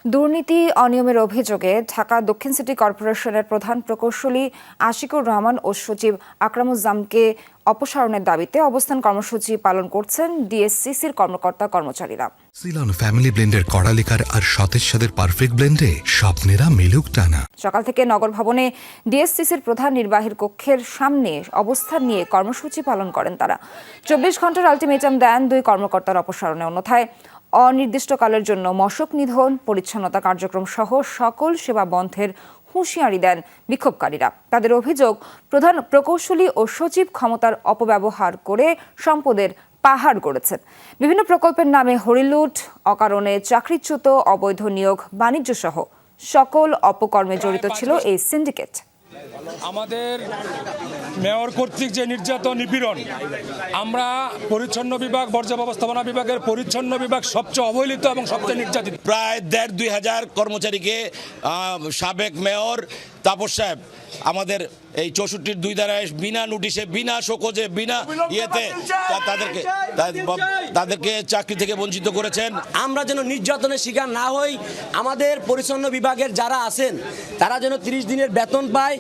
দুর্নীতি অনিয়মের অভিযোগে ঢাকা দক্ষিণ সিটি কর্পোরেশনের প্রধান প্রকৌশলী আশিকুর রহমান ও সচিব আকরামুজ্জামানকে অপসারণের দাবিতে অবস্থান কর্মসূচি পালন করছেন ডিএসসিসির কর্মকর্তা কর্মচারীরা। সিলন ফ্যামিলি ব্লেন্ডের কড়ালিকার আর সতেজ সাদের পারফেক্ট ব্লেন্ডে স্বপ্নেরা মিলুক টানা। সকাল থেকে নগর ভবনে ডিএসসিসির প্রধান নির্বাহীর কক্ষের সামনে অবস্থান নিয়ে কর্মসূচি পালন করেন তারা। 24 ঘন্টার আলটিমেটাম দেন দুই কর্মকর্তার অপসারণে, অন্যথায় অনির্দিষ্টকালের জন্য মশক নিধন, পরিচ্ছন্নতা কার্যক্রম সহ সকল সেবা বন্ধের হুঁশিয়ারি দেন বিক্ষোভকারীরা। তাদের অভিযোগ, প্রধান প্রকৌশলী ও সচিব ক্ষমতার অপব্যবহার করে সম্পদের পাহাড় গড়েছেন। বিভিন্ন প্রকল্পের নামে হরিলুট, অকারণে চাকরিচ্যুত, অবৈধ নিয়োগ, বাণিজ্য সহ সকল অপকর্মে জড়িত ছিল এই সিন্ডিকেট। আমাদের মেয়র কর্তৃক যে নির্যাতন, নিপীড়ন, আমরা পরিচ্ছন্ন বিভাগ, বর্জ্য ব্যবস্থাপনা বিভাগের পরিচ্ছন্ন বিভাগ সবচেয়ে অবহেলিত এবং সবচেয়ে নির্যাতিত। প্রায় 1,500-2,000 কর্মচারীকে সাবেক মেয়র তাপস সাহেব আমাদের এই 64 2 ধারায় বিনা নোটিশে, বিনা শোকজে, বিনা ইয়েতে তাদেরকে চাকরি থেকে বঞ্চিত করেছেন। আমরা যেন নির্যাতনের শিকার না হই, আমাদের পরিচ্ছন্ন বিভাগের যারা আছেন তারা যেন 30 দিনের বেতন পায়।